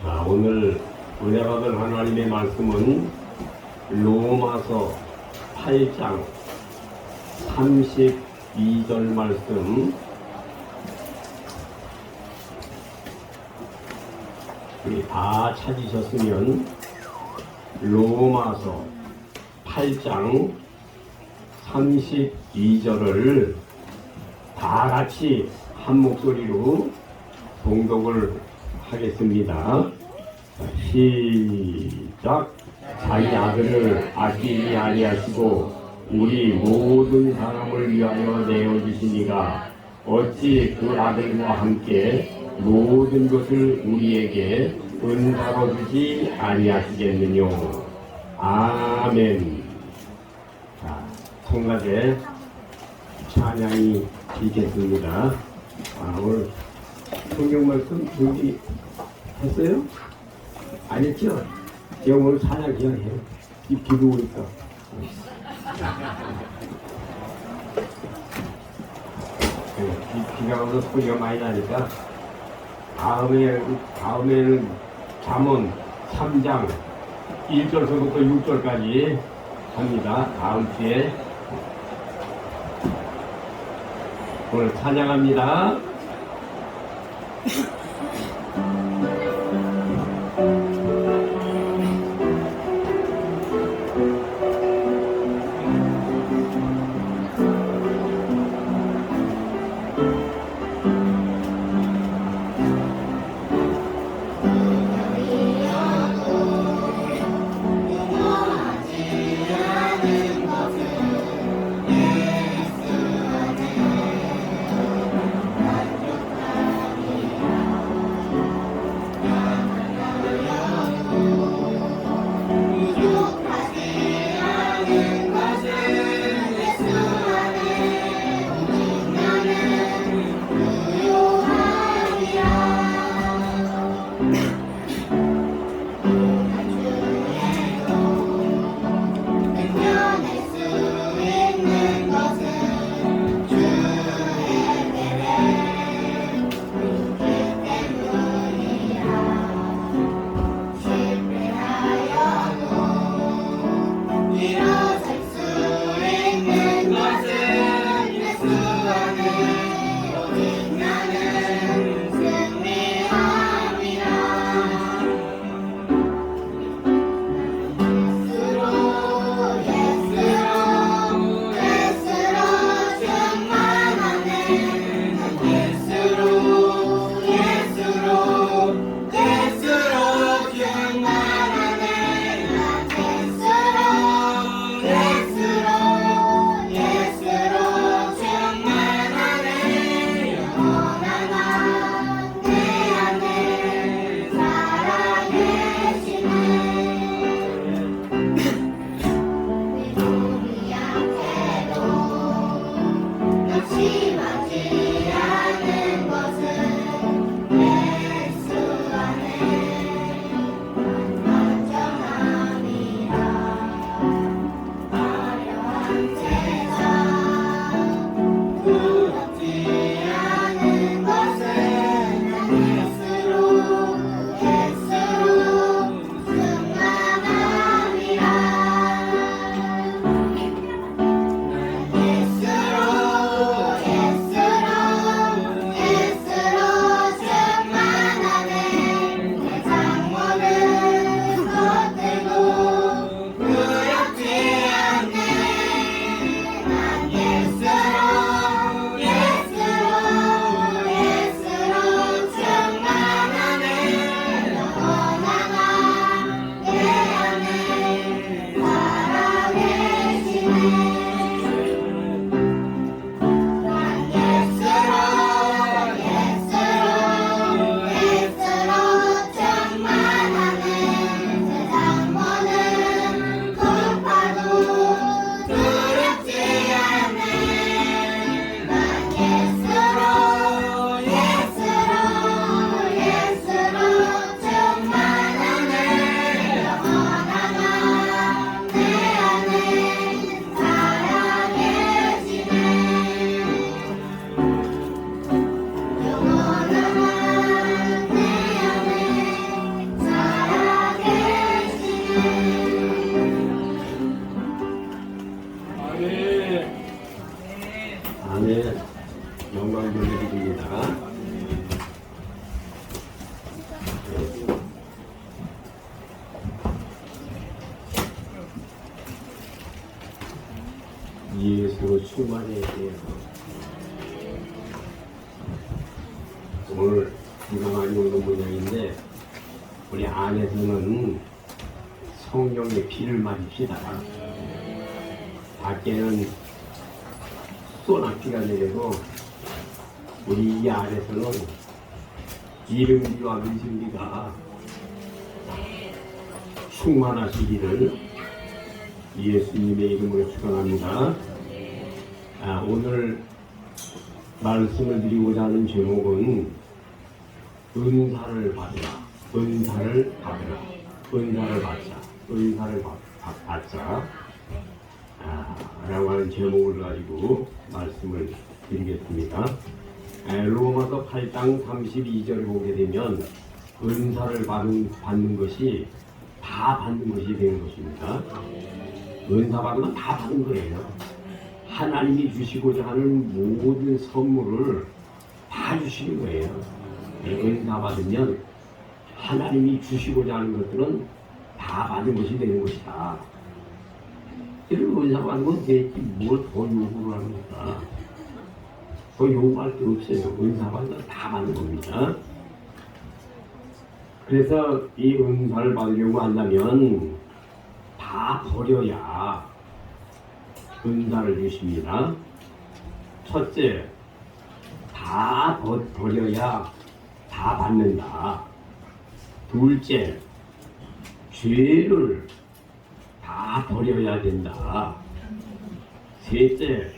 자, 오늘 은혜 받을 하나님의 말씀은 로마서 8장 32절 말씀. 우리 다 찾으셨으면 로마서 8장 32절을 다 같이 한 목소리로 봉독을 하겠습니다. 시작. 자기 아들을 아끼지 아니하시고 우리 모든 사람을 위하여 내어주시니가 어찌 그 아들과 함께 모든 것을 우리에게 은사로 주지 아니하시겠느냐. 아멘. 자, 성가대 찬양이 있겠습니다. 오늘 성경 말씀 준비했어요? 안 했죠? 제가 오늘 찬양 그냥 해요. 이 비도 오니까. 비가 오면 소리가 많이 나니까 다음에는 잠언 3장 1절서부터 6절까지 합니다. 다음 주에 오늘 찬양합니다. 충만해야 돼요. 오늘 비가 많이 오는 모양인데 우리 안에서는 성령의 비를 맞읍시다. 밖에는 소낙비가 내려도 우리 이 안에서는 기름비와 은신비가 충만하시기를 예수님의 이름으로 축원합니다. 오늘 말씀을 드리고자 하는 제목은 은사를 받으라, 은사를 받으라, 은사를 받자, 은사를 받자 라고 하는 제목을 가지고 말씀을 드리겠습니다. 로마서 8장 32절을 보게 되면 은사를 받는 것이 다 받는 것이 되는 것입니다. 은사 받으면 다 받은 거예요. 하나님이 주시고자 하는 모든 선물을 다 주시는 거예요. 은사 받으면 하나님이 주시고자 하는 것들은 다 받은 것이 되는 것이다. 이런 은사 받으면 되지 뭘 더 요구를 합니까? 더 요구할 게 없어요. 은사 받으면 다 받는 겁니다. 그래서 이 은사를 받으려고 한다면 다 버려야 은사를 주십니다. 첫째, 다 버려야 다 받는다. 둘째, 죄를 다 버려야 된다. 셋째,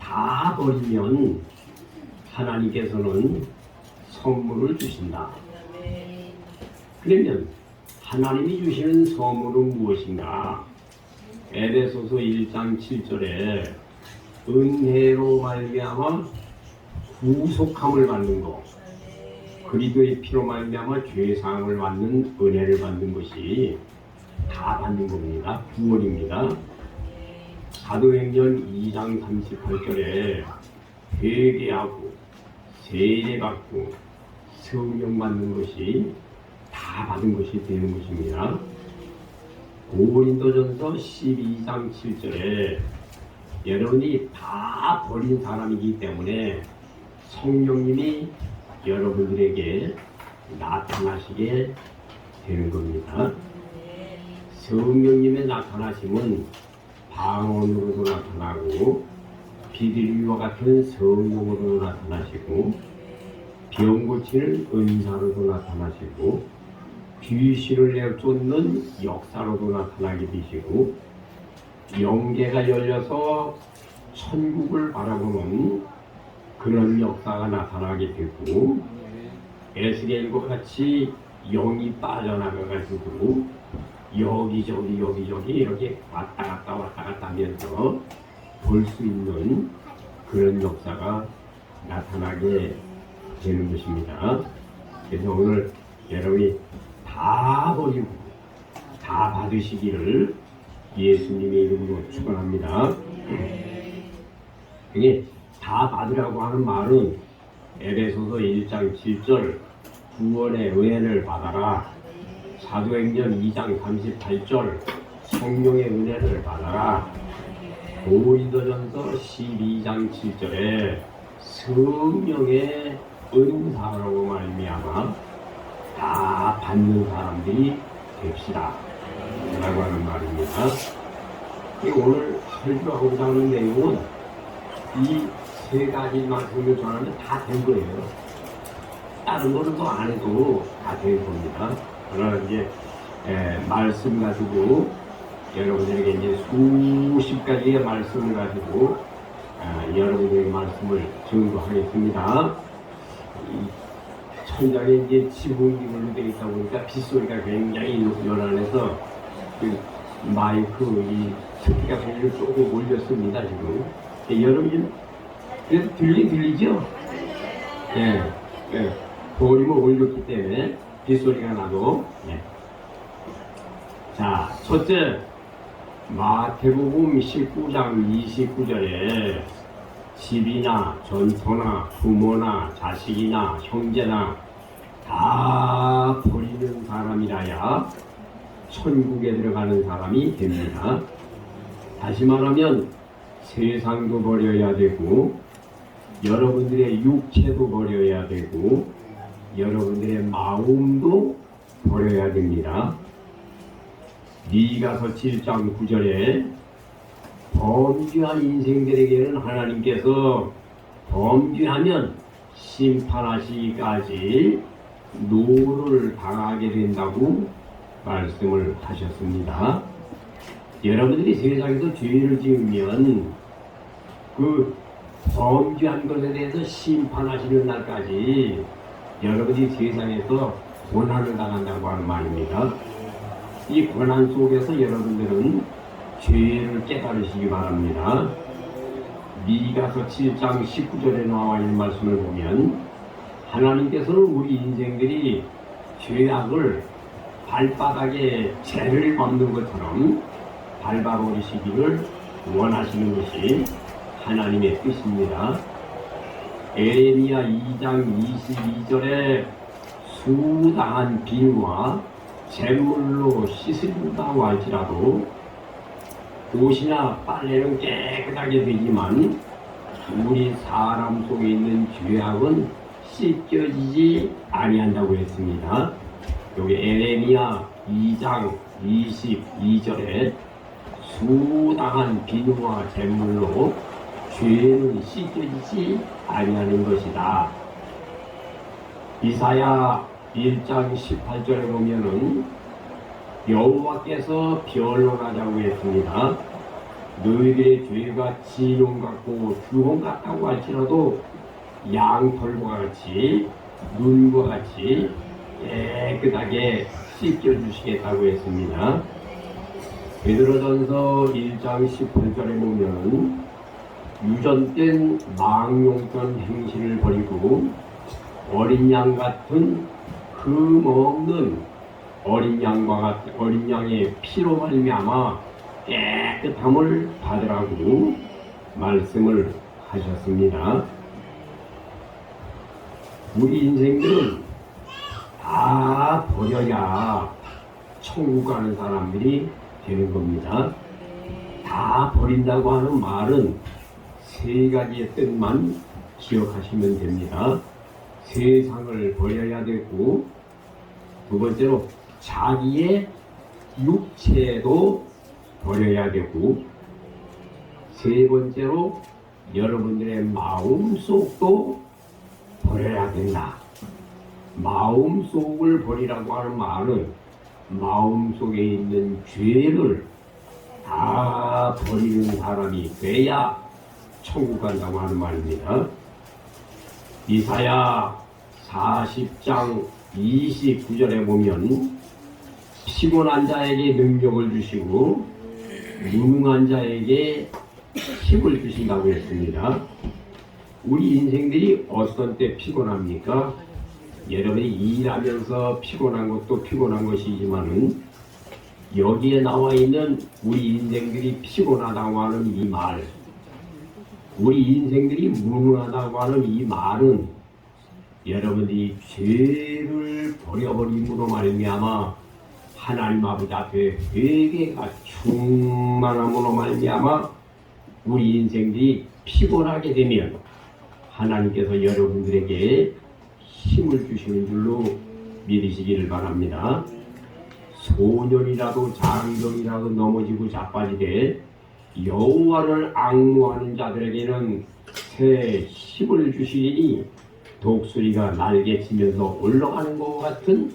다 버리면 하나님께서는 선물을 주신다. 그러면 하나님이 주시는 선물은 무엇인가? 에베소서 1장 7절에 은혜로 말미암아 구속함을 받는 것, 그리스도의 피로 말미암아 죄사함을 받는 은혜를 받는 것이 다 받는 겁니다. 구원입니다. 사도행전 2장 38절에 회개하고 세례받고 성령 받는 것이 다 받은 것이 되는 것입니다. 고린도전서 12장 7절에 여러분이 다 버린 사람이기 때문에 성령님이 여러분들에게 나타나시게 되는 겁니다. 성령님의 나타나심은 방언으로도 나타나고 비둘기와 같은 성령으로도 나타나시고 병 고치는 은사로도 나타나시고 귀신을 내쫓는 역사로도 나타나게 되시고 영계가 열려서 천국을 바라보는 그런 역사가 나타나게 되고 에스겔과 같이 영이 빠져나가가지고 여기저기 이렇게 왔다 갔다 하면서 볼 수 있는 그런 역사가 나타나게 되는 것입니다. 그래서 오늘 여러분이 다 버리고 다 받으시기를 예수님의 이름으로 축원합니다. 이게 다 받으라고 하는 말은 에베소서 1장 7절 구원의 은혜를 받아라, 사도행전 2장 38절 성령의 은혜를 받아라, 고린도전서 12장 7절에 성령의 은사라고 말미암아 다 받는 사람들이 됩시다 라고 하는 말입니다. 오늘 설교하고자 하는 내용은 이 세 가지 말씀을 전하면 다 된 거예요. 다른 거는 더 안 해도 다 된 겁니다. 그러나 이제 말씀 가지고 여러분들에게 이제 수십 가지의 말씀을 가지고 여러분들에게 말씀을 전도하겠습니다. 천장에 이제 지붕이로 되어 있다 보니까 빗소리가 굉장히 요란해서 그 마이크 이 스피커 소리를 조금 올렸습니다 지금. 여러분이 그래도 들리죠? 볼륨을 올렸기 때문에 빗소리가 나도. 자, 첫째 마태복음 19장 29절에 집이나 전토나 부모나 자식이나 형제나 다 버리는 사람이라야 천국에 들어가는 사람이 됩니다. 다시 말하면 세상도 버려야 되고 여러분들의 육체도 버려야 되고 여러분들의 마음도 버려야 됩니다. 미가서 7장 9절에 범죄한 인생들에게는 하나님께서 범죄하면 심판하시기까지 노를 당하게 된다고 말씀을 하셨습니다. 여러분들이 세상에서 죄를 지으면 그 범죄한 것에 대해서 심판하시는 날까지 여러분이 세상에서 고난을 당한다고 하는 말입니다. 이 고난 속에서 여러분들은 죄를 깨달으시기 바랍니다. 미가서 7장 19절에 나와 있는 말씀을 보면 하나님께서는 우리 인생들이 죄악을 발바닥에 재를 밟는 것처럼 밟아버리시기를 원하시는 것이 하나님의 뜻입니다. 에레미야 2장 22절에 수당한 비누와 잿물로 씻으신다고 할지라도 옷이나 빨래는 깨끗하게 되지만 우리 사람 속에 있는 죄악은 씻겨지지 아니한다고 했습니다. 여기 에레미야 2장 22절에 수당한 비누와 잿물로 죄는 씻겨지지 아니하는 것이다. 이사야 1장 18절에 보면은 여호와께서 변론하자고 했습니다. 너희들의 죄가 진홍 같고 주홍 같다고 할지라도 양털과 같이 눈과 같이 깨끗하게 씻겨주시겠다고 했습니다. 베드로전서 1장 18절에 보면 유전된 망용된 행실을 버리고 어린 양 같은 흠 없는 어린 양의 피로 말미암아 깨끗함을 받으라고 말씀을 하셨습니다. 우리 인생들은 다 버려야 천국 가는 사람들이 되는 겁니다. 다 버린다고 하는 말은 세 가지의 뜻만 기억하시면 됩니다. 세상을 버려야 되고, 두 번째로 자기의 육체도 버려야 되고, 세 번째로 여러분들의 마음속도 버려야 된다. 마음속을 버리라고 하는 말은 마음속에 있는 죄를 다 버리는 사람이 돼야 천국 간다고 하는 말입니다. 이사야 40장 29절에 보면 피곤한 자에게 능력을 주시고 무능한 자에게 힘을 주신다고 했습니다. 우리 인생들이 어떤 때 피곤합니까? 여러분이 일하면서 피곤한 것도 피곤한 것이지만은 여기에 나와 있는 우리 인생들이 피곤하다고 하는 이 말, 우리 인생들이 무능하다고 하는 이 말은 여러분들이 죄를 버려버림으로 말미암아 하나님 아버지 앞에 회개가 충만함으로 말미암아 우리 인생들이 피곤하게 되면 하나님께서 여러분들에게 힘을 주시는 줄로 믿으시기를 바랍니다. 소년이라도 장정이라도 넘어지고 자빠지되 여호와를 앙무하는 자들에게는 새 힘을 주시니 독수리가 날개치면서 올라가는 것 같은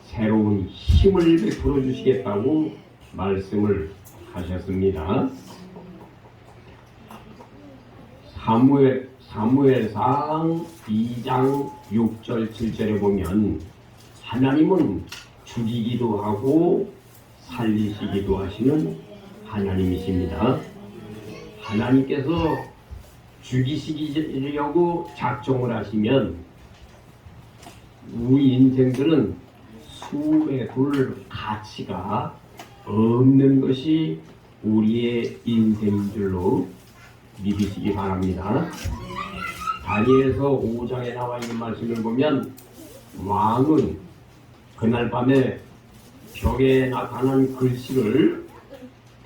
새로운 힘을 베풀어 주시겠다고 말씀을 하셨습니다. 사무엘상 2장 6절 7절에 보면 하나님은 죽이기도 하고 살리시기도 하시는 하나님이십니다. 하나님께서 죽이시려고 작정을 하시면 우리 인생들은 수에 둘 가치가 없는 것이 우리의 인생인 줄로 믿으시기 바랍니다. 다니엘서 5장에 나와 있는 말씀을 보면 왕은 그날 밤에 벽에 나타난 글씨를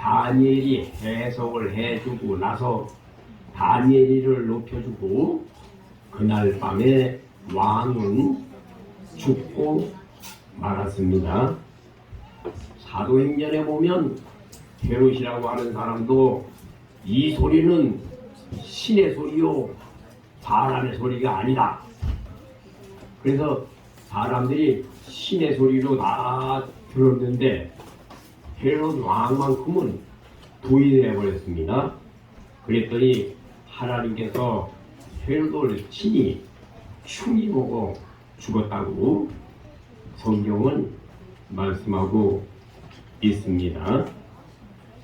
다니엘이 해석을 해주고 나서 다니엘이를 높여주고 그날 밤에 왕은 죽고 말았습니다. 사도행전에 보면 헤롯이라고 하는 사람도 이 소리는 신의 소리요 사람의 소리가 아니다. 그래서 사람들이 신의 소리로 다 들었는데 헤롯 왕만큼은 부인해 버렸습니다. 그랬더니 하나님께서 헤롯을 친히 흉이 보고 죽었다고 성경은 말씀하고 있습니다.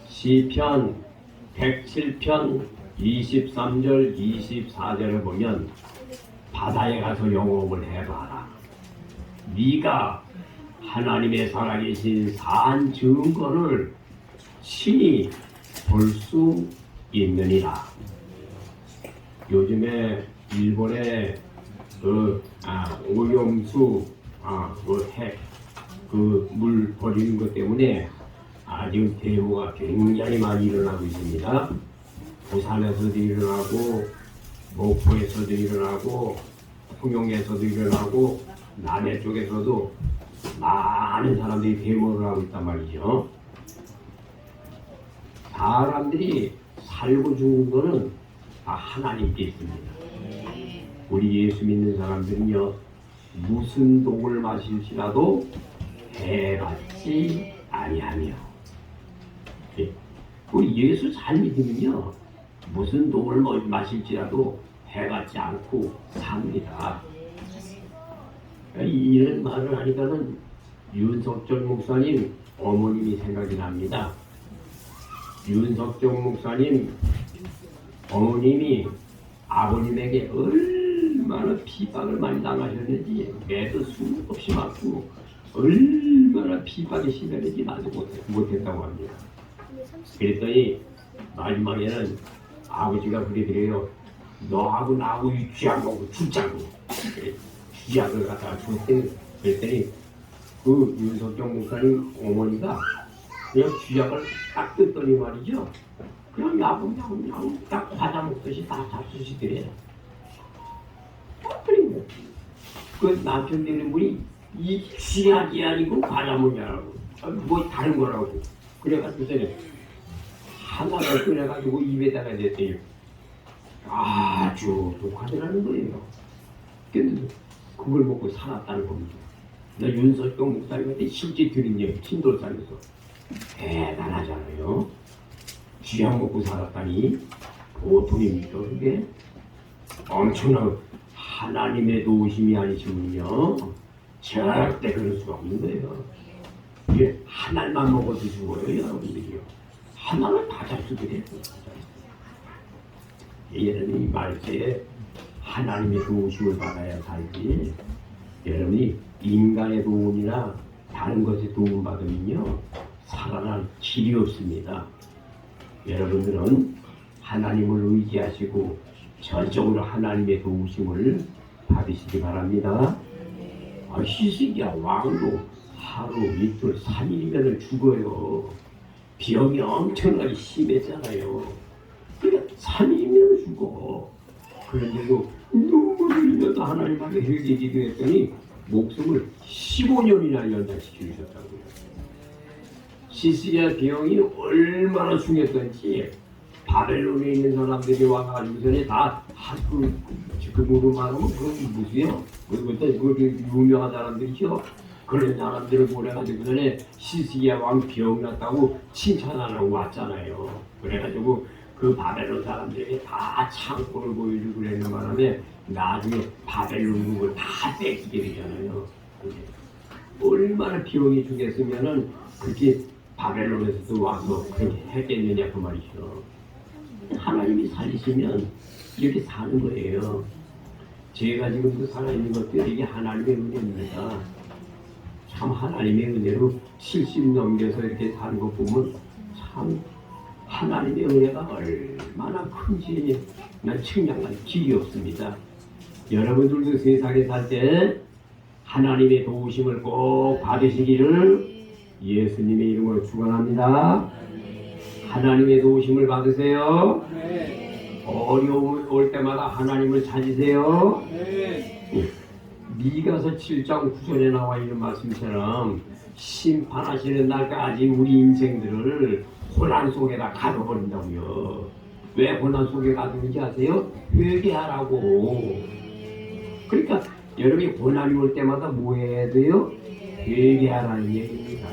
시편 107편 23절 24절을 보면 바다에 가서 영업을 해봐라. 네가 하나님의 살아계신 산 증거를 친히 볼 수 있느니라. 요즘에 일본의 오염수 물 버리는 것 때문에 지금 대우가 굉장히 많이 일어나고 있습니다. 부산에서도 일어나고 목포에서도 일어나고 통영에서도 일어나고 남해 쪽에서도 많은 사람들이 데모를 하고 있단 말이죠. 사람들이 살고 죽는 거는 다 하나님께 있습니다. 우리 예수 믿는 사람들은요, 무슨 독을 마실지라도 해받지 아니하며. 우리 예수 잘 믿으면요, 무슨 독을 마실지라도 해받지 않고 삽니다. 이런 말을 하니까는 윤석철 목사님 어머님이 생각이 납니다. 윤석철 목사님 어머님이 아버님에게 얼마나 비방을 많이 당하셨는지 매도 수없이 맞고 얼마나 비방이 심했는지 나도 못했다고 합니다. 그랬더니 마지막에는 아버지가 그러더래요. 너하고 나하고 이 쥐약하고 죽자고. 쥐약을 갖다가 그랬더니 그 윤석정 목사님 어머니가 그냥 쥐약을 딱 뜯더니 말이죠. 그냥 야금야금 딱 과자 먹듯이 다 잡수시더래요. 그리고 그 남편 되는 분이 이 쥐약이 아니고 과자 먹냐라고 뭐 다른 거라고 그래가지고 하나를 꺼내가지고 입에다가 냈더니 아주 독하더라는 거예요. 근데 그걸 먹고 살았다는 겁니다. 나 윤석경 목사님한테 실제 들은 얘기 친돌산에서 대단하잖아요. 쥐약 먹고 살았다니 보통입니까 그게? 엄청난 하나님의 도우심이 아니시면요 절대 그럴 수가 없는 거예요. 이게 하나만 먹어도 죽어요 여러분들이요. 하나를 다 잡수게 돼요. 여러분이 이 말세에 하나님의 도우심을 받아야 살지, 여러분이 인간의 도움이나 다른 것에 도움 받으면요 살아날 길이 없습니다. 여러분들은 하나님을 의지하시고 전적으로 하나님의 도우심을 받으시기 바랍니다. 히스기야 왕도 하루 이틀 3일이면 죽어요. 병이 엄청나게 심했잖아요. 그러니까 3일이면 죽어. 그런데도 눈물을 흘려서 하나님 앞에 회개기도 했더니 목숨을 15년이나 연장시키셨다고요. 시스리아 병이 얼마나 중했던지 바벨론에 있는 사람들이 와가지고서는 다 지금으로 말하면 그런 무수요. 그것도 유명한 사람들이죠. 그런 사람들을 보내가지고서는 시스리아 왕 병 났다고 칭찬하라고 왔잖아요. 그래가지고 그 바벨론 사람들이 다 창고를 보여주고 그러는 바람에 나중에 바벨론 국을 다 뺏기게 되잖아요. 얼마나 비용이 주겠으면은 그렇게 바벨론에서도 와서 그렇게 했겠느냐 그 말이죠. 하나님이 살리시면 이렇게 사는 거예요. 제가 지금도 살아있는 것들이 이게 하나님의 은혜입니다. 참 하나님의 은혜로 70 넘겨서 이렇게 사는 것 보면 참 하나님의 은혜가 얼마나 큰지 난 측량할 길이 없습니다. 여러분들도 세상에 살 때 하나님의 도우심을 꼭 받으시기를 예수님의 이름으로 축원합니다. 하나님의 도우심을 받으세요. 네. 어려움 올 때마다 하나님을 찾으세요. 네. 미가서 7장 9절에 나와 있는 말씀처럼 심판하시는 날까지 우리 인생들을 혼란 속에다 가둬버린다고요. 왜 혼란 속에 가두는지 아세요? 회개하라고. 그러니까 여러분이 혼란이 올 때마다 뭐 해야 돼요? 회개하라는 얘기입니다.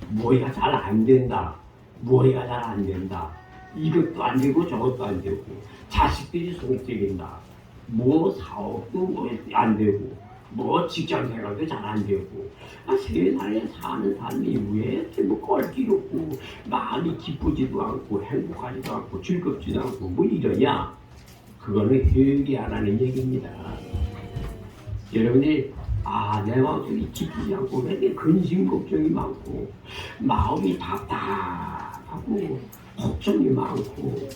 뭐가 잘 안 된다. 뭐가 잘 안 된다. 이것도 안 되고 저것도 안 되고 자식들이 속썩인다. 뭐 사업도 뭐 안 되고 뭐 직장 생활도 잘 안 되고 세상에 사는 삶이 왜 이렇게 뭐 껄기롭고 마음이 기쁘지도 않고 행복하지도 않고 즐겁지도 않고 뭐 이러냐. 그거는 회개하라는 얘기입니다. 여러분들이 내 마음속이 기쁘지 않고 왜 이렇게 근심 걱정이 많고 마음이 답답하고 걱정이 많고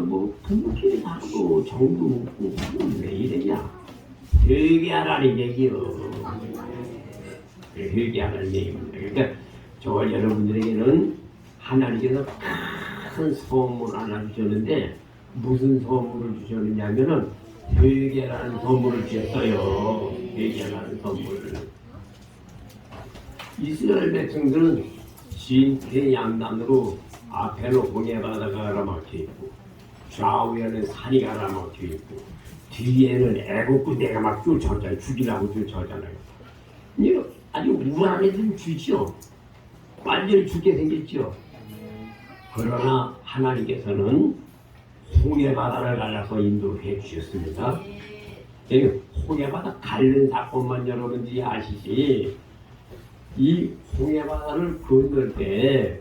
뭐 부부끼리 다르고 정도 없고 왜 이러냐. 회개하라는 얘기요. 회개하라는 얘기입니다. 그러니까 저 여러분들에게는 하나님께서 큰 선물 하나 주셨는데 무슨 선물을 주셨느냐면은 회개라는 선물을 주셨어요. 회개라는 선물을. 이스라엘 백성들은 진태양난으로 앞에는 홍해바다가 가라막혀 있고 좌우에는 산이 가라막혀 있고 뒤에는 애국 부대가 막 쫓아오잖아요. 죽이라고 쫓아오잖아요. 이거 아주 우한해진 주죠. 완전히 죽게 생겼죠. 그러나 하나님께서는 홍해바다를 갈라서 인도해 주셨습니다. 홍해바다 갈는 사건만 여러분들이 아시지, 이 홍해바다를 건널 때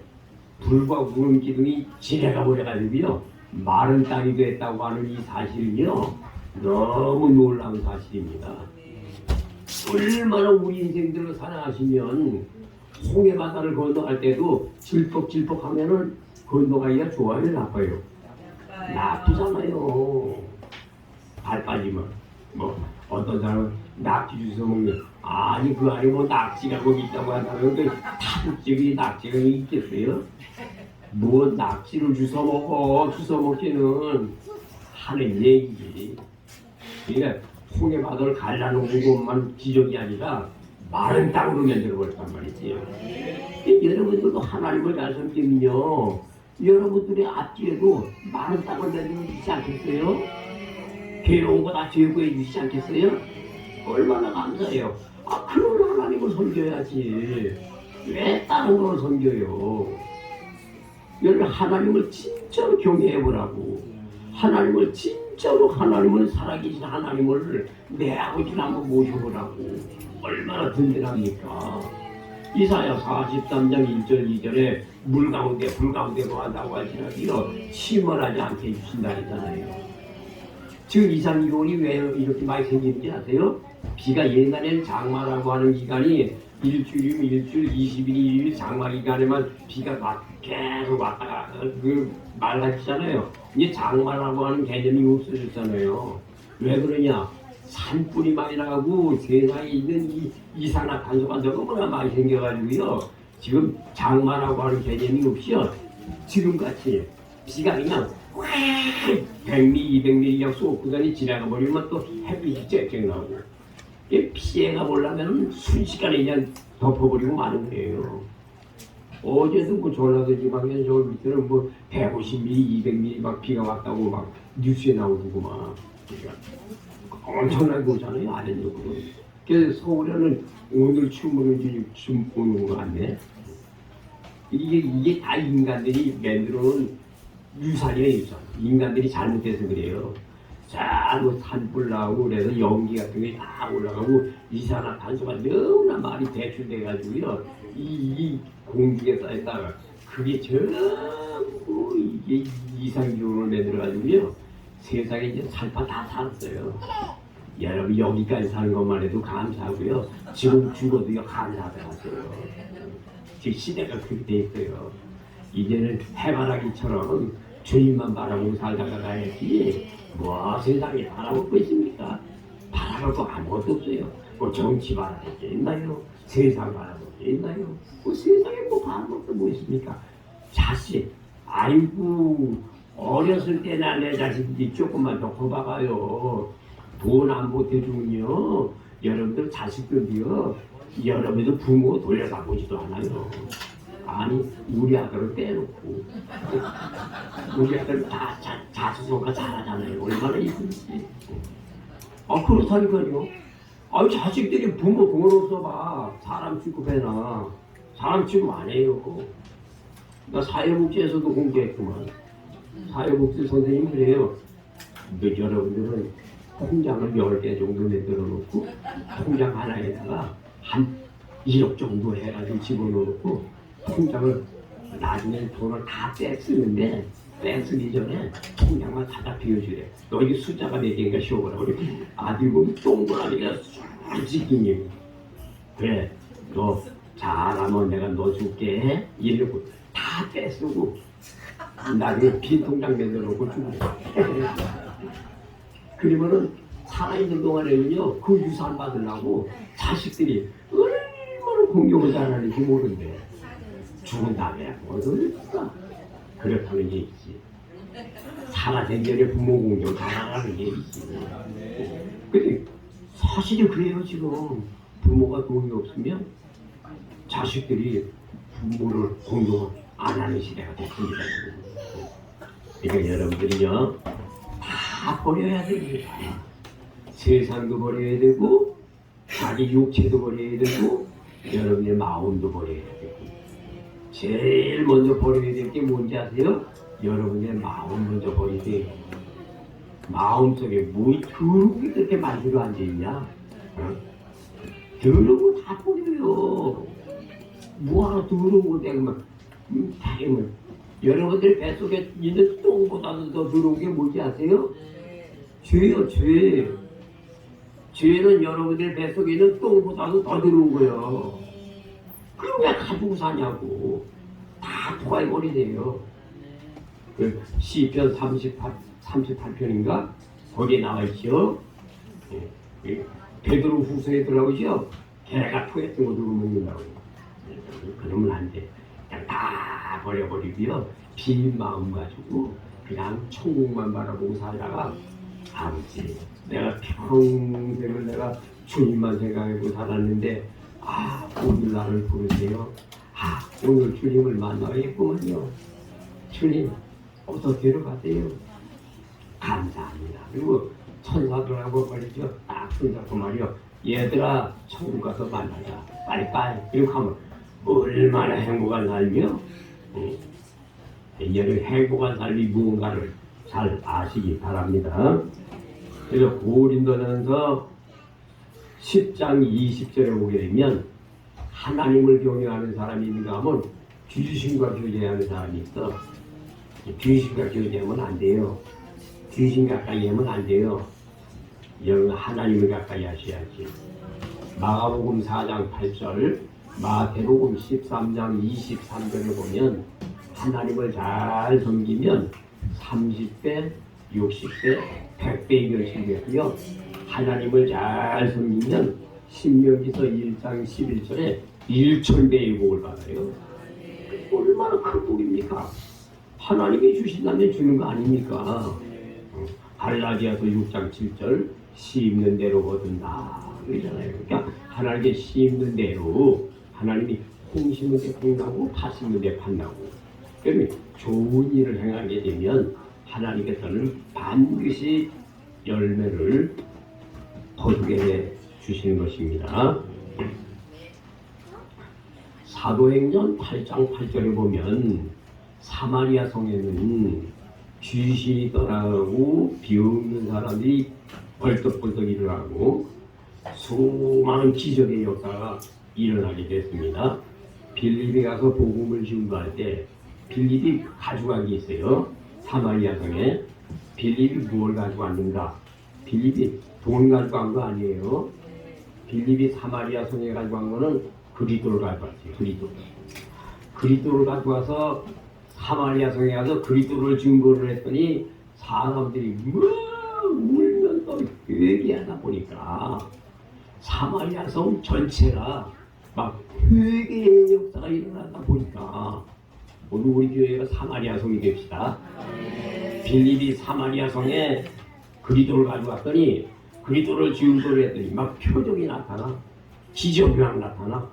불과 구름 기둥이 지나가 버려가지고요 마른 땅이 됐다고 하는 이 사실은요 너무 놀라운 사실입니다. 얼마나 우리 인생들을 사랑하시면 홍해바다를 건너갈 때도 질퍽질퍽 하면은 건너가기가 좋아요, 나빠요? 나쁘잖아요. 발 빠지면 뭐 어떤 사람은 낙지 주워 먹는, 아니 그 안에 뭐 낙지가 거기 있다고 한다면 그 타국적인 낙지가 있겠어요? 뭐 낙지를 주워 먹기는 하는 얘기지. 그러니까 홍해바다를 갈라놓은 것만 기적이 아니라 마른 땅으로 만들어버렸단 말이지요. 여러분들도 하나님을 잘 섬기면요 여러분들의 앞뒤에도 마른 땅을 만들어 주시지 않겠어요? 괴로운 거 다 제거해 주시지 않겠어요? 얼마나 감사해요. 그런 하나님을 섬겨야지 왜 다른 걸 섬겨요? 여러분 하나님을 진짜로 경외해보라고. 하나님을 진짜로, 하나님을 살아계신 하나님을 내 아버지를 한번 모셔보라고. 얼마나 든든합니까? 이사야 43장 1절 2절에 물 가운데 불 가운데 거한다고 하시라기로 침몰하지 않게 해주신다 했잖아요. 지금 2, 3, 2월이 왜 이렇게 많이 생기는지 아세요? 비가 옛날에는 장마라고 하는 기간이 일주일이면 일주일, 20일, 2일 장마 기간에만 비가 계속 왔다가 말라지잖아요. 이제 장마라고 하는 개념이 없어졌잖아요. 왜 그러냐? 산불이만이라고 세상에 있는 이 이산화탄소가 너무나 많이 생겨가지고요. 지금 장마라고 하는 개념이 없이요. 지금같이 비가 그냥 100mm, 200mm 그냥 쏟고다니 지나가 버리면 또 햇빛이 쨍쨍 나오고. 피해가 보려면 순식간에 그냥 덮어버리고 마는 거예요. 어제도 뭐 전라도 지방에 저 밑에는 뭐 150mm, 200mm 막 비가 왔다고 막 뉴스에 나오고 막. 그러니까 엄청나게 오잖아요, 아래쪽으로. 그래서 서울에는 오늘 추모는 지금 오는 거 같네. 이게 다 인간들이 만들어놓은 유산이에요, 유산. 인간들이 잘못해서 그래요. 자, 뭐 산불 나오고 그래서 연기 같은 게 다 올라가고 이산화탄소가 너무나 많이 배출돼가지고요. 이 공중에 쌓였다가 그게 전부 이게 이상기온을 만들어가지고요. 세상에 이제 살파 다 살았어요. 여러분 여기까지 사는 것만 해도 감사하고요. 지금 죽어도요 감사하더라고요. 지금 시대가 그렇게 돼 있어요. 이제는 해바라기처럼 주인만 바라보고 살다가 가야지 뭐 세상에 바라보고 있습니까? 바라볼 거 아무것도 없어요. 뭐 정치 바라볼 게 있나요? 세상 바라볼 게 있나요? 뭐 세상에 뭐 바라볼 게 뭐 있습니까? 자식, 아이고 어렸을 때나 내 자식들이 조금만 더 커봐가요. 돈 안 보태주면요 여러분들 자식들이요 여러분들 부모 돌려다보지도 않아요. 아니 우리 아들을 빼놓고 우리 아들 다 자수성가 잘하잖아요. 얼마나 이쁜지. 아 그렇다니까요. 아 자식들이 부모 돈 없어봐 사람 취급해나 사람 취급 안 해요. 나 사회복지에서도 공부했구만. 사회복지 선생님 그래요. 여러분들은 통장을 10개 정도 만들어 놓고 통장 하나에다가 한 1억 정도 해가지고 집어넣고 통장을 나중에 돈을 다 떼쓰는데 떼쓰기 전에 통장만 닫아 비워주래. 여기 숫자가 4개인가 쉬어보라고 그래. 아들 보면 동그라미가 솔직히 그래 너 잘하면 내가 너 줄게 이러고 다 떼쓰고 나중에 빈 통장 만들어놓고 주고 그러면은 살아있는 동안에는요 그 유산 받으려고 자식들이 얼마나 공경을 잘하는지 모르는데 죽은 다음에 얻어낼까? 그렇다는 게 있지. 살아생전에 부모 공경 잘하는 게 있지. 근데 사실이 그래요. 지금 부모가 돈이 없으면 자식들이 부모를 공경 안 하는 시대가 됐습니다. 그러니까 여러분들이요 다 버려야 됩니다. 세상도 버려야 되고 자기 육체도 버려야 되고 여러분의 마음도 버려야 되고 제일 먼저 버려야 될 게 뭔지 아세요? 여러분의 마음 먼저 버려야 돼요. 마음속에 뭐 더러운 게 그렇게 만들어 앉아있냐? 어? 더러운 거 다 버려요. 뭐하러 더러운 거 내가 다행은 여러분들 뱃속에 있는 똥보다도 더 더러운 게 뭔지 아세요? 죄요, 죄. 죄는 여러분들 뱃속에 있는 똥보다도 더 더러운 거예요. 그럼 왜 가지고 사냐고. 다 토해버리세요. 그 시편 38편인가? 거기에 나와있죠? 베드로 후서에 들어가죠? 개가 토했던 거 누구 먹는다고. 그러면 안 돼. 그냥 다 버려버리고요. 빈 마음 가지고 그냥 천국만 바라보고 살다가 아버지 내가 평생을 내가 주님만 생각하고 살았는데 오늘 나를 부르세요. 오늘 주님을 만나야겠구만요. 주님 어서 데려가세요. 감사합니다. 그리고 천사들하고 말이죠. 딱 손잡고 말이요. 얘들아 천국 가서 만나자. 빨리빨리. 이렇게 하면 얼마나 행복한 삶이요. 여러분 행복한 삶이 무언가를 잘 아시기 바랍니다. 그래서 고린도전서 10장 20절에 보게 되면 하나님을 경외하는 사람이 있는가 하면 귀신과 교제하는 사람이 있어. 귀신과 교제하면 안 돼요. 귀신 가까이 하면 안 돼요. 여러분 하나님을 가까이 하셔야지. 마가복음 4장 8절 마태복음 13장 23절에 보면 하나님을 잘 섬기면 30배, 60배, 100배의 결실이 되고요. 하나님을 잘 섬기면 신명기서 1장 11절에 1000배의 복을 받아요. 얼마나 큰 복입니까? 하나님이 주신다면 주는 거 아닙니까? 갈라디아서 6장 7절 심는 대로 거둔다 그러잖아요. 그러니까 하나님께 심는 대로 하나님이 콩 심는 데 콩나고 파 심는 데 판다고. 그러면 좋은 일을 행하게 되면 하나님께서는 반드시 열매를 거두게 해 주시는 것입니다. 사도행전 8장 8절에 보면 사마리아 성에는 귀신이 떠나고 비없는 사람이 벌떡벌떡 일어나고 수많은 기적의 역사가 일어나게 됐습니다. 빌립이 가서 복음을 전도할 때 빌립이 가져간 게 있어요. 사마리아 성에 빌립이 무엇을 가져왔는가? 빌립이 돈 가져간 거 아니에요. 빌립이 사마리아 성에 가져간 거는 그리스도를 가져왔어요. 그리스도를 가져와서 사마리아 성에 가서 그리스도를 증거를 했더니 사람들이 울면서 회개하다 보니까 사마리아 성 전체가 막 회개의 역사가 일어나다 보니까 모두 우리 교회가 사마리아 성이 됩시다. 빌립이 사마리아 성에 그리스도를 가져왔더니 그리스도를 증거를 했더니 막 표적이 나타나, 기적이 막 나타나.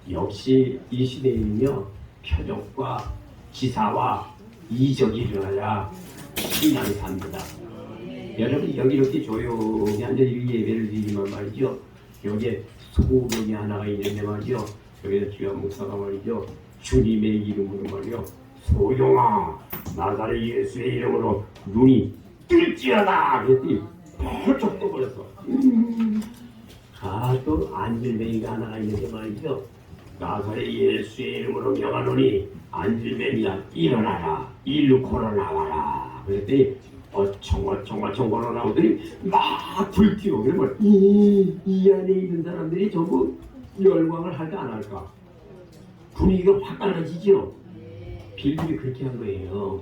역시 이 시대에는요, 표적과 기사와 이적이 일어나야 신앙이 삽니다. 여러분 여기 이렇게 조용히 앉아 예배를 드리지만 말이죠, 여기에 소문이 하나가 있는데 말이죠, 여기서 주연 목사가 말이죠, 주님의 이름으로 말이요, 소용아 나사렛 예수의 이름으로 눈이 뜰지어다 그랬더니 펄쩍 떠버렸어. 또 안질뱅이가 하나가 있는데 말이죠, 나사렛 예수의 이름으로 명하노니 안질뱅이야 일어나라, 일로 걸어 나와라 그랬더니 어청어청 걸어 나오더니 막 불튀어. 그러면 이 안에 있는 사람들이 전부 열광을 할까 안 할까? 분위기가 확 달라지죠. 빌립이 그렇게 한 거예요.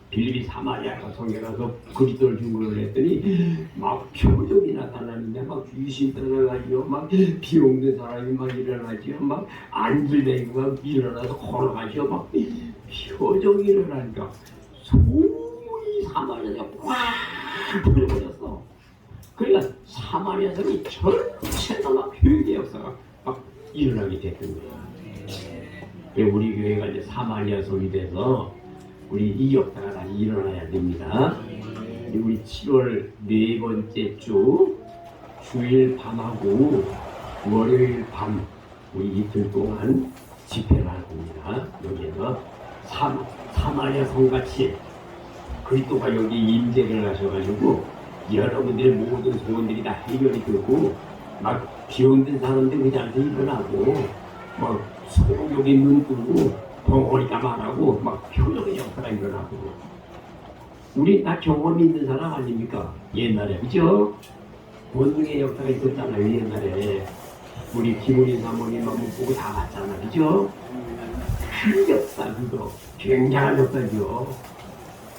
빌립이 사마리아 성에 가서 그리스도를 증거를 했더니 막 표적이 나타나는데 막 귀신 들어가지고 막 비용된 사람이 막 일어나지요. 막 안질뱅이가 막 일어나서 걸어가지요. 막 표적이 일어나니까 소문이 사마리아가 꽉 불려버렸어. 그러니까 사마리아 성이 전체가 막 회개 역사가 막 일어나게 됐던 거예요. 우리 교회가 이제 사마리아 성이 돼서 우리 이 역사가 다시 일어나야 됩니다. 우리 7월 네 번째 주 주일 밤하고 월요일 밤 우리 이틀 동안 집회를 할 겁니다. 여기에서 사마리아 성같이 그리스도가 여기 임재를 하셔가지고 여러분들의 모든 소원들이 다 해결이 되고 막 병든 사람들 그자한테 일어나고 막 소욕이 눈 뜨고 덩어리가 말하고 막 표적의 역사가 일어나고. 우리 다 경험이 있는 사람 아닙니까? 옛날에 그죠? 본능의 역사가 있었잖아요. 옛날에 우리 김은희 사모님 막 보고 다 봤잖아. 그죠? 큰 역사 그거 굉장한 역사죠.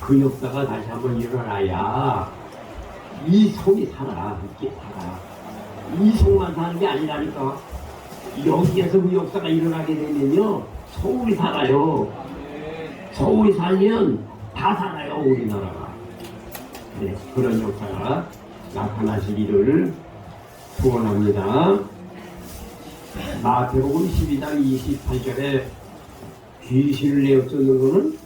그 역사가 다시 한번 일어나야 이 속이 살아. 이게 살아. 이 속만 사는 게 아니라니까. 여기에서 그 역사가 일어나게 되면요, 서울이 살아요. 서울이 살면 다 살아요, 우리나라가. 네, 그런 역사가 나타나시기를 소원합니다. 마태복음 12장 28절에 귀신을 내쫓는 거는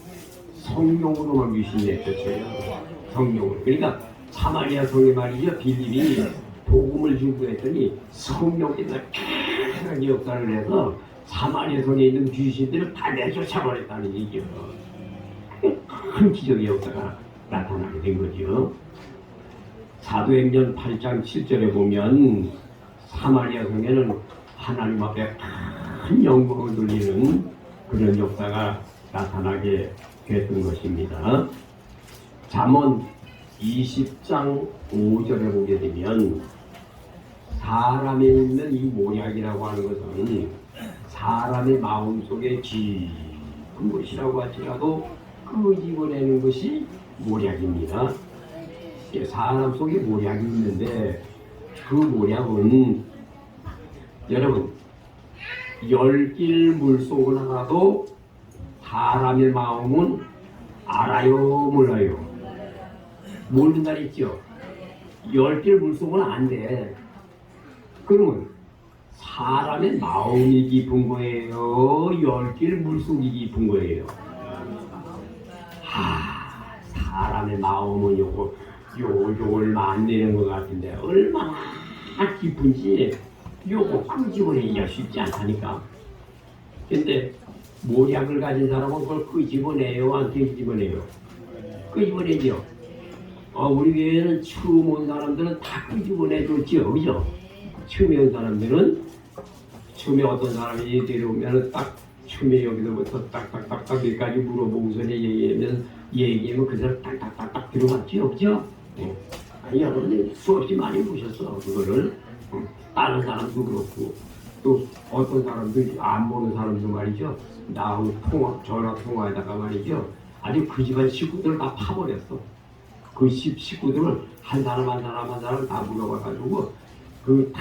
성령으로만 귀신이 내쫓아요. 성령으로. 그러니까 사마리아 성에 말이죠, 빌립이 복음을 주고 했더니 성령께서 큰 역사를 해서 사마리아 성에 있는 귀신들을 다 내쫓아버렸다는 얘기죠. 큰 기적의 역사가 나타나게 된 거죠. 사도행전 8장 7절에 보면 사마리아 성에는 하나님 앞에 큰 영광을 돌리는 그런 역사가 나타나게 됐던 것입니다. 잠언 20장 5절에 보게 되면 사람에 있는 이 모략이라고 하는 것은 사람의 마음속에 깊은 것이라고 할지라도 끄집어내는 것이 모략입니다. 사람 속에 모략이 있는데 그 모략은 여러분 열길 물속을 하나도 사람의 마음은 알아요 몰라요? 모른다 했죠. 열길 물속은 안 돼. 그러면 사람의 마음이 깊은 거예요? 열길 물속이 깊은 거예요? 사람의 마음은 요거 얼마 안 되는 것 같은데 얼마나 깊은지 요거 끄집어내기가 쉽지 않다니까. 근데 모략을 가진 사람은 그걸 끄집어내요? 안 끄집어내요? 끄집어내죠. 우리 교회는 처음 온 사람들은 다 끄집어내줬죠. 그죠? 처음에 온 사람들은 처음에 어떤 사람이 데려오면 딱 처음에 여기서부터 딱딱딱딱 여기까지 물어보고서는 얘기하면 그 사람 딱딱딱딱 들어갔죠. 그죠? 네. 아니 여러분들 수없이 많이 보셨어 그거를. 다른 사람도 그렇고 또 어떤 사람들 안 보는 사람도 말이죠. 나하고 전화 통화하다가 말이죠. 아주 그 집안 식구들을 다 파버렸어. 그 식구들을 한 사람 다 물어봐가지고 그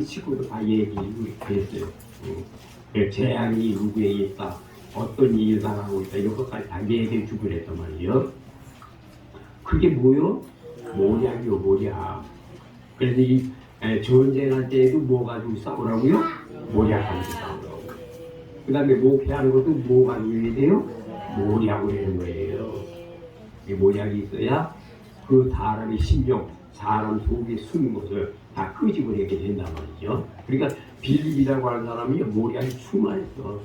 식구들 다 얘기를 했어요. 재앙이 누구에게 있다. 어떤 일을 당하고 있다 이런 것까지 다 얘기해주고 그랬단 말이에요. 그게 뭐요? 모략이요, 모략. 그래서 이 전쟁할 때에도 뭐 가지고 싸우라고요? 모략 가지고 싸우라고. 그 다음에 목회하는 것도 뭐 가지고 해야 돼요? 모략을 하는 거예요. 이 모략이 있어야 그 사람의 심령, 사람 속에 숨은 것을 다 끄집어내게 된단 말이죠. 그러니까 빌립이라고 하는 사람이 모략이 충만했어.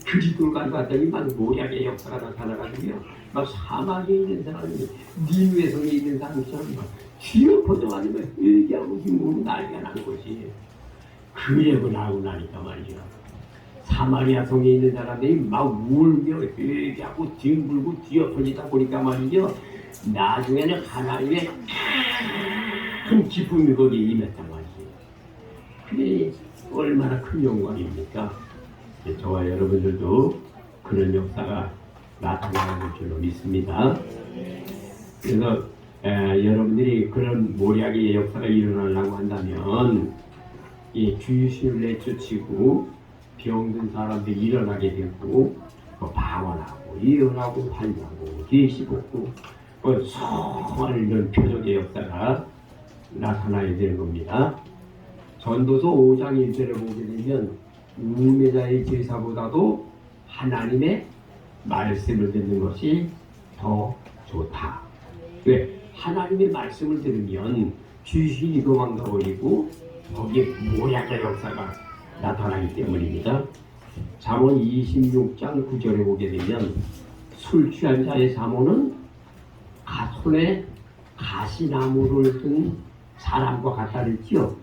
그리스도를 가지고 왔더니 막 모략의 역사가 나타나가지고요. 막 사막에 있는 사람이 니누에 성에 있는 사람처럼 막 뒤엎어져가지고 얘기하고 지금 난리가 나는 것이. 그래고 나오고 나니까 말이죠. 사마리아 성에 있는 사람들이 막 울며 얘기하고 뒹굴고 뒤엎어지다 보니까 말이죠. 나중에는 하나님의 큰 기쁨이 거기에 임했단 말이에요. 그게 얼마나 큰 영광입니까? 저와 여러분들도 그런 역사가 나타나는 줄로 믿습니다. 그래서 여러분들이 그런 모략의 역사가 일어나려고 한다면 이 귀신을 내쫓고 병든 사람들이 일어나게 되고 방언하고 예언하고 환자고 계시 복고 소원을 이런 표적의 역사가 나타나야 되는 겁니다. 전도서 5장 1절을 보게 되면 우매자의 제사보다도 하나님의 말씀을 듣는 것이 더 좋다. 왜? 하나님의 말씀을 들으면 귀신이 도망가 버리고 거기에 모략의 역사가 나타나기 때문입니다. 잠언 26장 9절에 보게 되면 술 취한 자의 잠언은 손에 가시나무를 든 사람과 같다 그랬지요.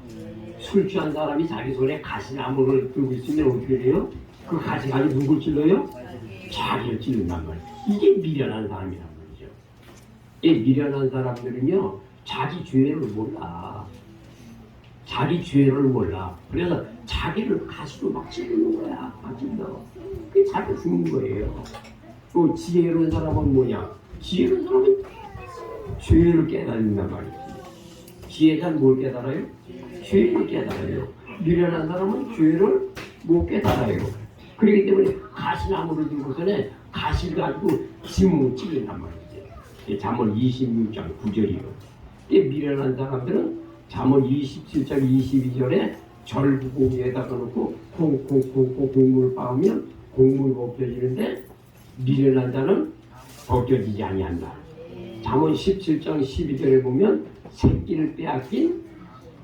술 취한 사람이 자기 손에 가시나무를 들고 있으면 어떻게 돼요? 그 가시가 누굴 찔러요? 자기를 찔른단 말이에요. 이게 미련한 사람이란 말이죠. 이 미련한 사람들은요, 자기 죄를 몰라. 자기 죄를 몰라. 그래서 자기를 가시로 막 찌르는 거야. 막 찔러. 그게 자기 죽는 거예요. 또 지혜로운 사람은 뭐냐? 지혜로운 사람은 죄를 깨달는단 말이지. 지혜자는 뭘 깨달아요? 죄를 깨달아요. 미련한 사람은 죄를 못 깨달아요. 그렇기 때문에 가시나무를 들고서는 가시를 가지고 지붕을 찌른단 말이지. 잠언 26장 9절이요. 미련한 사람들은 잠언 27장 22절에 절구고기에다가 놓고 콩콩콩콩 곡물을 빻으면 곡물이 벗겨지는데 미련한 자는 벗겨지지 아니한다. 잠언 17장 12절에 보면 새끼를 빼앗긴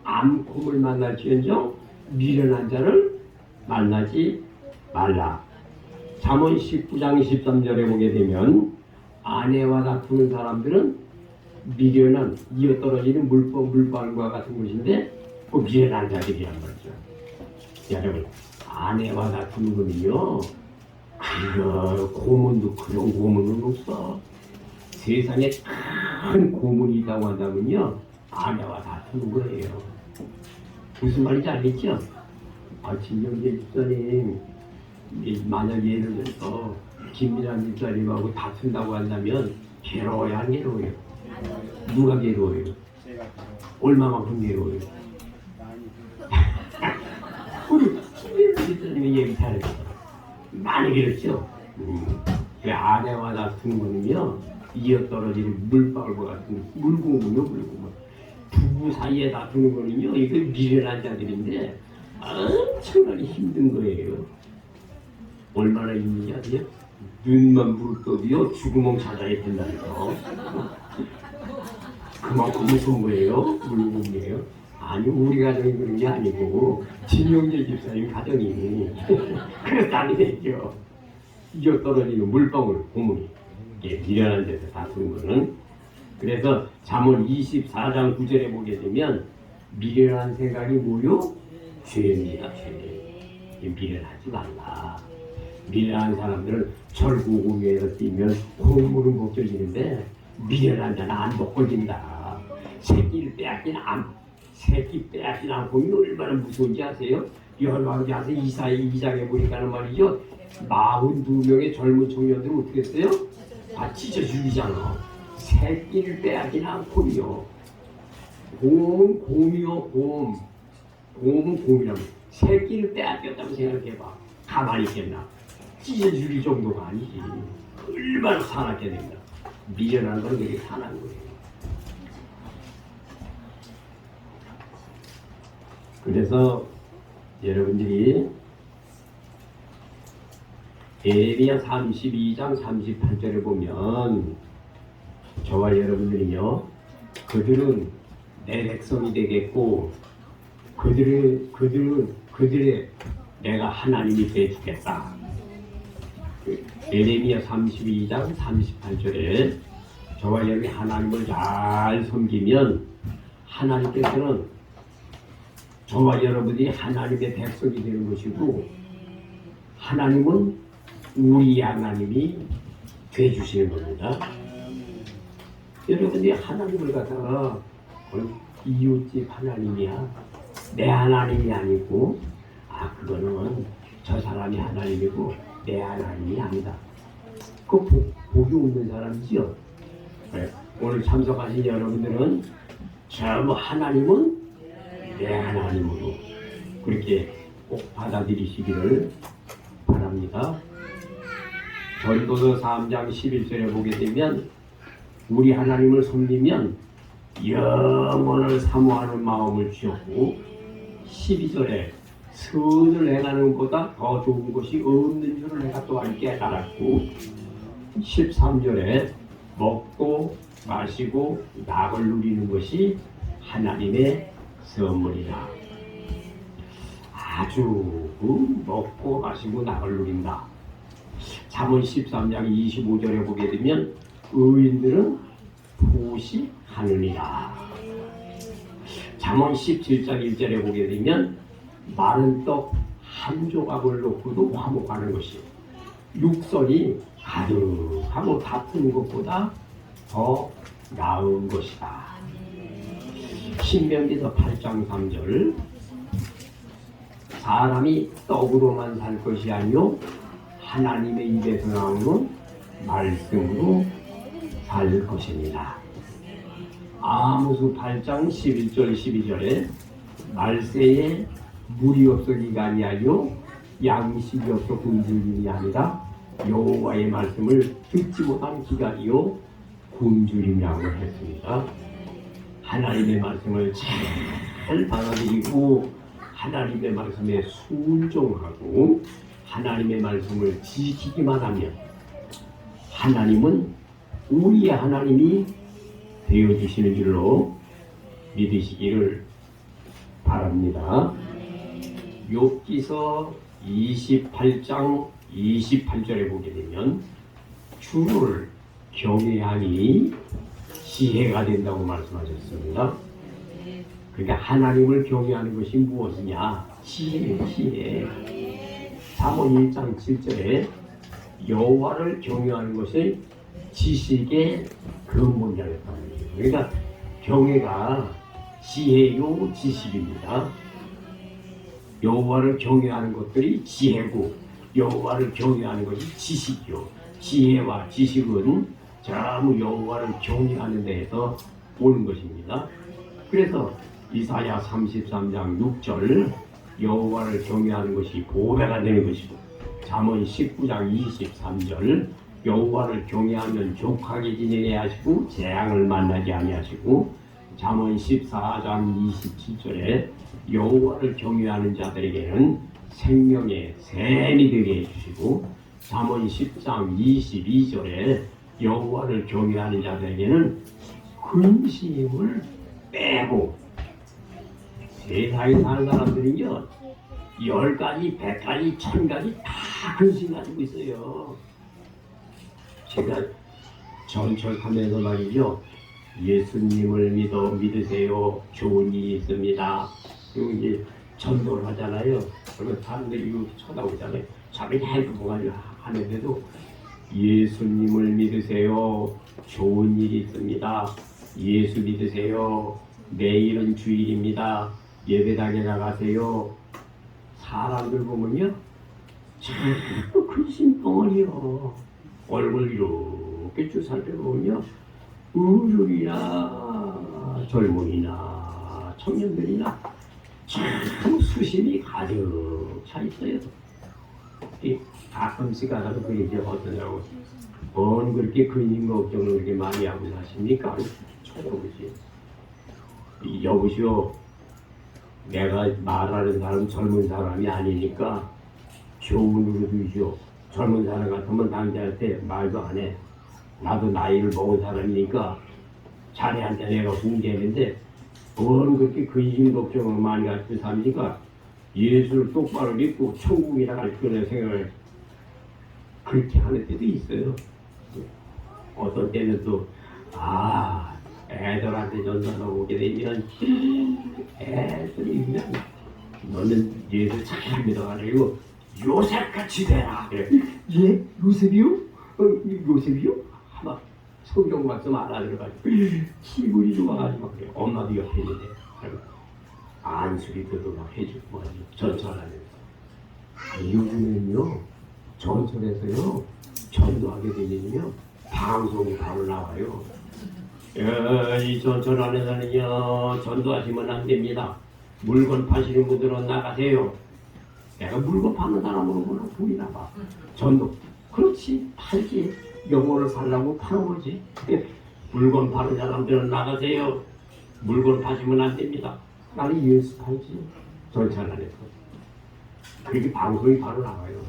암곰을 만날지언정 미련한 자를 만나지 말라. 잠언 19장 13절에 보게 되면 아내와 다투는 사람들은 미련한 이어떨어지는 물방울과 같은 것인데 그 미련한 자들이란 말이죠. 여러분, 아내와 다투는 거는요, 고문도 그런 고문은 없어. 세상에 큰 고문이 있다고 한다면요, 아내와 다투는 거예요. 무슨 말인지 알겠죠? 진영재 집사님, 만약 예를 들어서 김민환 집사님하고 다툰다고 한다면 괴로워야 안 괴로워요? 누가 괴로워요? 얼마만큼 괴로워요? 우리 김민환 집사님이 얘기 잘했어. 많이 괴롭죠? 그 아내와 다투는 거는요, 이어떨어지는 물방울과 같은 물고문이요, 물고문. 부부 사이에 다투는 거는요, 이거 미련한 자들인데 엄청나게 힘든 거예요. 얼마나 힘든지 아세요? 눈만 부릅떠도요, 죽으면 찾아야 된다는 거. 그만큼 무서운 거예요? 물고문이에요? 아니, 우리 가정이 그런 게 아니고 진영재 집사님 가정이 그렇다는 얘기죠. 이어떨어지는 물방울, 고문이 미련한 데서 다투는 거는. 그래서 잠언 24장 9절에 보게 되면 미련한 생각이 뭐요? 죄입니다. 죄. 미련하지 말라. 미련한 사람들은 절구고기에서 뛰면 고물은 벗겨지는데 미련한 자는 안 벗겨진다. 새끼를 빼앗긴 새끼 빼앗긴 암곰이 얼마나 무서운지 아세요? 열왕기하서 이상해 보니까는 말이죠. 42명의 젊은 청년들은 어떻게 했어요? 다 찢어 죽이잖아. 새끼를 빼앗긴 암곰이요. 곰은 곰이요, 곰. 곰은 곰이라고. 새끼를 빼앗겼다고 생각해봐. 가만히 있겠나? 찢어질 정도가 아니지. 얼마나 사납게 됩니다. 미련한 건 되게 사나운 거예요. 그래서 여러분들이 에레미야 32장 38절에 보면 저와 여러분들이요, 그들은 내 백성이 되겠고 그들의 내가 하나님이 되주겠다. 에레미야 32장 38절에 저와 여러분이 하나님을 잘 섬기면 하나님께서는 저와 여러분이 하나님의 백성이 되는 것이고, 하나님은 우리 하나님이 되주시는 겁니다. 여러분이 하나님을 갖다가 이웃집 하나님이야, 내 하나님이 아니고, 그거는 저 사람이 하나님이고 내 하나님이 아니다. 그 복이 없는 사람이지요. 네. 오늘 참석하신 여러분들은 전부 하나님은 내 하나님으로 그렇게 꼭 받아들이시기를 바랍니다. 전도서 3장 11절에 보게 되면 우리 하나님을 섬기면 영원을 사모하는 마음을 주셨고, 12절에 선을 행하는 것보다 더 좋은 것이 없는 줄을 내가 또한 깨달았고, 13절에 먹고 마시고 낙을 누리는 것이 하나님의 선물이다. 아주 먹고 마시고 낙을 누린다. 잠언 13장 25절에 보게 되면 의인들은 포식하느니라. 잠언 17장 1절에 보게 되면 마른 떡 한 조각을 놓고도 화목하는 것이 육선이 가득하고 다투는 것보다 더 나은 것이다. 신명기서 8장 3절 사람이 떡으로만 살 것이 아니요 하나님의 입에서 나오는 말씀으로 살 것입니다. 아모스 8장 11절 12절에 말세에 물이 없어지가 아니하여 양식이 없어 굶주림이 아니라 여호와의 말씀을 듣지 못한 기간이요 굶주림이라고 했습니다. 하나님의 말씀을 잘 받아들이고 하나님의 말씀에 순종하고 하나님의 말씀을 지키기만 하면 하나님은 우리의 하나님이 되어주시는 줄로 믿으시기를 바랍니다. 욥기서 28장 28절에 보게 되면 주를 경외하니 지혜가 된다고 말씀하셨습니다. 그러니까 하나님을 경외하는 것이 무엇이냐? 지혜. 잠언 1장 7절에 여호와를 경외하는 것이 지식의 근본이라고 했습니다. 그러니까 경외가 지혜요 지식입니다. 여호와를 경외하는 것들이 지혜고 여호와를 경외하는 것이 지식이요. 지혜와 지식은 전부 여호와를 경외하는 데에서 오는 것입니다. 그래서 이사야 33장 6절 여호와를 경외하는 것이 보배가 되는 것이고, 잠언 19장 23절 여호와를 경외하면 족하게 지내야 하시고 재앙을 만나지 아니하시고, 잠언 14장 27절에 여호와를 경외하는 자들에게는 생명의 샘이 되게 해주시고, 잠언 10장 22절에 여호와를 경외하는 자들에게는 근심을 빼고, 세상에 사는 사람들은요 10가지, 100가지, 1000가지 다 근심 가지고 있어요. 제가 전철하면서 말이죠, 예수님을 믿으세요. 좋은 일이 있습니다. 그리고 이제 전도를 하잖아요. 그러면 사람들이 이렇게 쳐다보잖아요. 자기가 해보고 하는데도 예수님을 믿으세요. 좋은 일이 있습니다. 예수 믿으세요. 내일은 주일입니다. 예배당에 나가세요. 사람들 보면요 자꾸 근심덩어리요. 얼굴 이렇게 주살 때 보면요 어른이나 젊은이나 청년들이나 참 수심이 가득 차 있어요. 가끔씩 하다가 그 얘기 어떠냐고. 뭔 그렇게 근심 걱정을 그렇게 많이 하고 사십니까? 쳐다보지. 여보시오. 내가 말하는 사람 젊은 사람이 아니니까 교훈으로 두시오. 젊은 사람 같으면 남자한테 말도 안 해. 나도 나이를 먹은 사람이니까 자네한테 내가 훈계했는데 뭔 그렇게 근심 걱정을 많이 가지고 삽니까? 예수를 똑바로 믿고 천국이라 갈 거라 생각을 그렇게 하는 때도 있어요. 어떤 때는 또 애들한테 전달하고 오게 되면 애들이 그냥 너는 예수 잘 믿어가지고 요셉같이 되라 그래. 예? 요셉이요? 요셉이요? 막 성경 말씀 알아들어가지고 기분이 좋아가지고 막 그래. 엄마도 옆에 있는데 안수리도 막 해주고 막 전철하면서 요즘에는요 전철에서요 전도하게 되면요 방송이 바로 나와요. 이 전철 안에서는요 전도하시면 안 됩니다. 물건 파시는 분들은 나가세요. 내가 물건 파는 사람으로 보나 보이나 봐. 전도 그렇지 팔지 영혼을 팔라고 파는 거지. 물건 파는 사람들은 나가세요. 물건 파시면 안 됩니다. 나는 예수 팔지 전철 안에서. 그렇게 방송이 바로 나와요.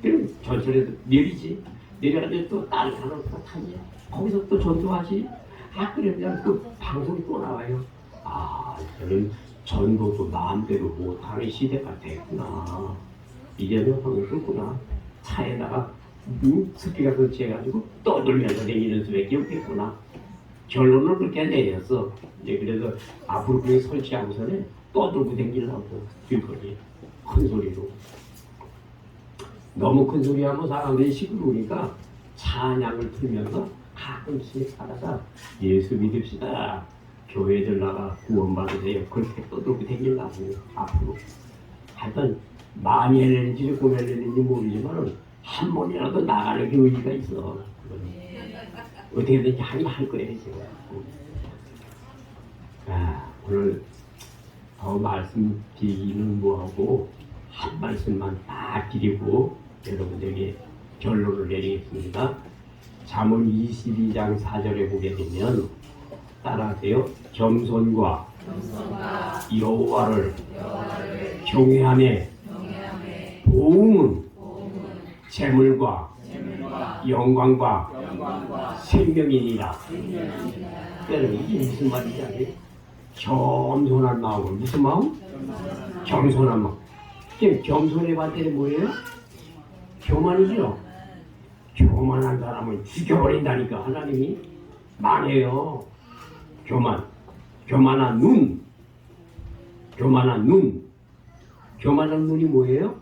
그럼 전철에서 내리지. 내려가지고 또 다른 사람 또 타지. 거기서 또 전도하지. 그러면 또 방송이 또 나와요. 저는 전도도 마음대로 못하는 시대가 됐구나. 이제는 방송구나. 차에다가 스피커 설치해가지고 떠들면서 다니는 수밖에 없겠구나. 결론을 그렇게 내렸어. 이제 그래서 앞으로 그게 설치하고서는 떠들고 다니려고 길거리 큰 소리로. 너무 큰 소리 하면 사람들이 시끄러우니까 찬양을 틀면서 가끔씩 살아서 예수 믿읍시다. 교회들 나가 구원받으세요. 그렇게 떠들고 다니려고 앞으로. 하여튼 많이 해내는지 조금 해내는지 모르지만 한 번이라도 나가는 게 의미가 있어. 어떻게든지 할 거예요 제가. 오늘 더 말씀드리기는 뭐하고 한 말씀만 딱 드리고 여러분들에게 결론을 내리겠습니다. 잠언 22장 4절에 보게 되면 따라하세요. 겸손과 여호와를 경외하며 보응은 재물과 영광과 생명이니라. 이게 무슨 말인지 아세요? 겸손한 마음은 무슨 마음? 겸손한 마음. 겸손의 반대는 뭐예요? 교만이죠. 교만한 사람은 죽여버린다니까 하나님이. 망해요. 교만한 눈. 교만한 눈이 뭐예요?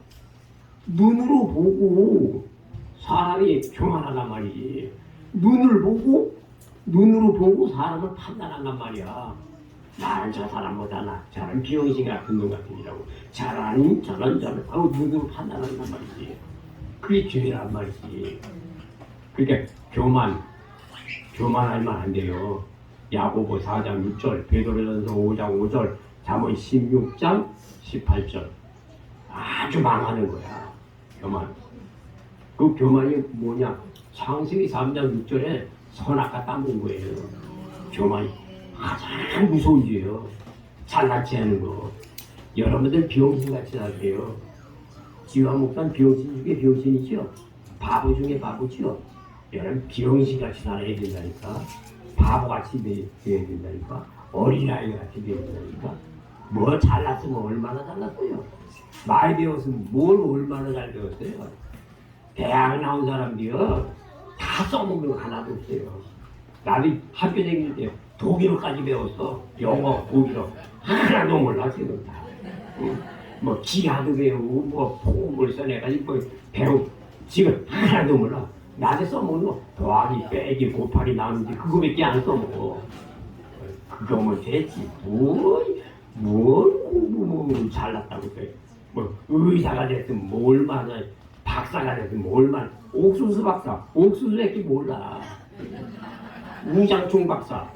눈으로 보고 사람이 교만하단 말이지. 눈으로 보고 사람을 판단한단 말이야. 나는 저 사람보다 저런 비용신 같은 놈 같으니라고. 저런 하고 눈으로 판단한단 말이지. 그게 죄란 말이지. 그러니까 교만하면 안 돼요. 야고보 4장 6절, 베드로전서 5장 5절, 잠언 16장 18절. 아주 망하는 거야. 교만. 그 교만이 뭐냐? 창세기 3장 6절에 선악과 따먹은 거예요. 교만이 가장 무서운 죄예요. 잘나치 하는 거. 여러분들 병신같이 살게요. 지화 목사는 병신 중에 병신이죠. 바보 중에 바보죠. 여러분 병신같이 살아야 된다니까. 바보같이 되어야 된다니까. 어린아이같이 되어야 된다니까. 뭐 잘났으면 얼마나 잘났어요. 많이 배웠으면 뭘 얼마나 잘 배웠어요. 대학 나온 사람들이요 다 써먹는 거 하나도 없어요. 나도 학교 다닐 때 독일어까지 배웠어. 영어, 독일어 하나도 몰라 지금 다. 뭐 기하도 배우고 뭐 포음을 써내가지고 배우고 지금 하나도 몰라. 나한테 써먹는 거 더하기, 빼기, 곱하기, 나누기 그거밖에 안 써먹어. 그거면 됐지. 뭘 잘났다고 그래. 뭐 의사가 됐든 뭘 말해, 박사가 됐든 뭘 말해. 옥수수 밖에 몰라. 우장충 박사는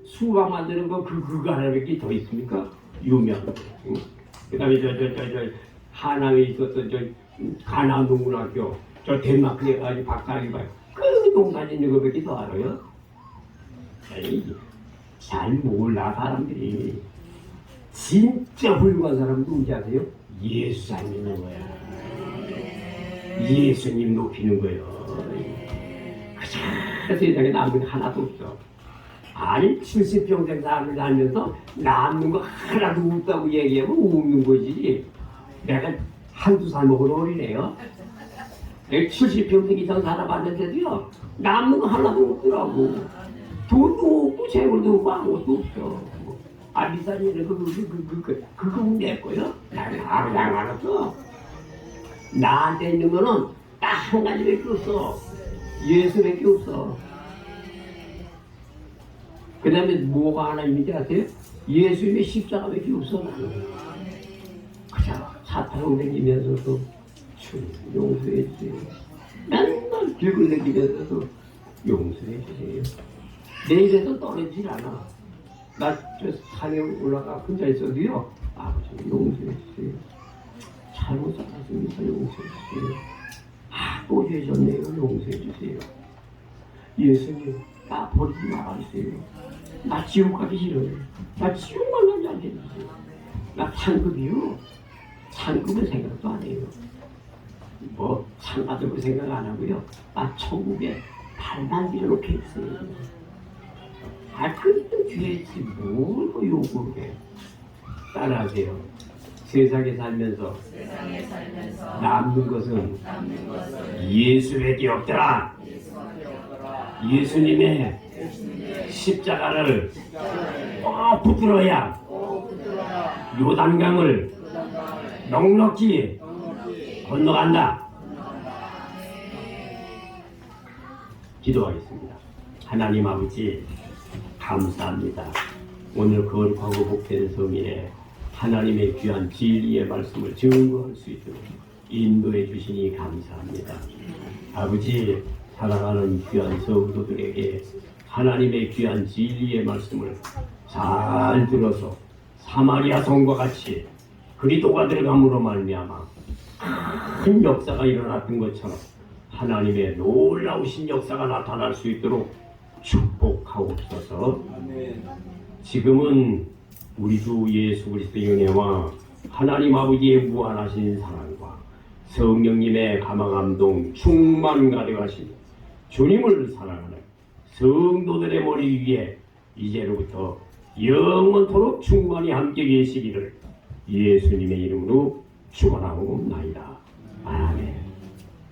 수박 만드는 거 그거 하나밖에 더 있습니까? 유명. 그다음에 저 하남에 있었던 저 가나 농문학교, 저 덴마크에 가지고 박사학위 봐요. 그 농사 짓는 거밖에 더 알아요? 아니, 잘 몰라 사람들이. 진짜 훌륭한 사람은 누군지 아세요? 예수 안 믿는 거야. 예수님 높이는 거예요. 그 세상에 남는 게 하나도 없어. 아니 70평생 삶을 살면서 남는 거 하나도 없다고 얘기하면 웃는 거지. 내가 한두 살 먹은 어린애요. 내가 70평생 이상 살아봤는데도요 남는 거 하나도 없더라고. 돈도 없고 재물도 없고 아무것도 없어. 비싼 그거 내 거요? 나는 아무랑 알았어. 나한테 있는 거는 딱 한 가지밖에 없어. 예수밖에 없어. 그 다음에 뭐가 하나 있는지 아세요? 예수님의 십자가밖에 없어. 나는 그냥 차 타고 다니면서도 주님 용서해 주세요. 맨날 들고 다니면서도 용서해 주세요. 내 입에서 떨어지질 않아. 나 저 산에 올라가 혼자 있어도요, 아버지 용서해 주세요. 잘못 살았습니다. 용서해 주세요. 또 죄졌네요. 용서해 주세요. 예수님, 나 버리지 말아주세요. 나 지옥 가기 싫어요. 나 지옥만 가지 않게 해주세요. 나 상급이요. 상급은 생각도 안 해요. 뭐 상 받을 거 생각 안 하고요. 나 천국에 발만 들여놓게 했어요. 그래도 죄지 뭘 요구를 해. 따라하세요. 세상에 살면서 남는 것은 예수밖에 없더라. 예수님의 십자가를 꼭 붙들어야 요단강을 넉넉히 건너간다. 기도하겠습니다. 하나님 아버지 감사합니다. 오늘 거룩하고 복된 성일에 하나님의 귀한 진리의 말씀을 증거할 수 있도록 인도해 주시니 감사합니다. 아버지 사랑하는 귀한 성도들에게 하나님의 귀한 진리의 말씀을 잘 들어서 사마리아 성과 같이 그리스도가 들어감으로 말미암아 큰 역사가 일어났던 것처럼 하나님의 놀라우신 역사가 나타날 수 있도록 축복하옵소서. 지금은 우리 주 예수 그리스도의 은혜와 하나님 아버지의 무한하신 사랑과 성령님의 감화감동 충만 가득하신 주님을 사랑하는 성도들의 머리 위에 이제로부터 영원토록 충만히 함께 계시기를 예수님의 이름으로 축원하옵나이다. 아멘.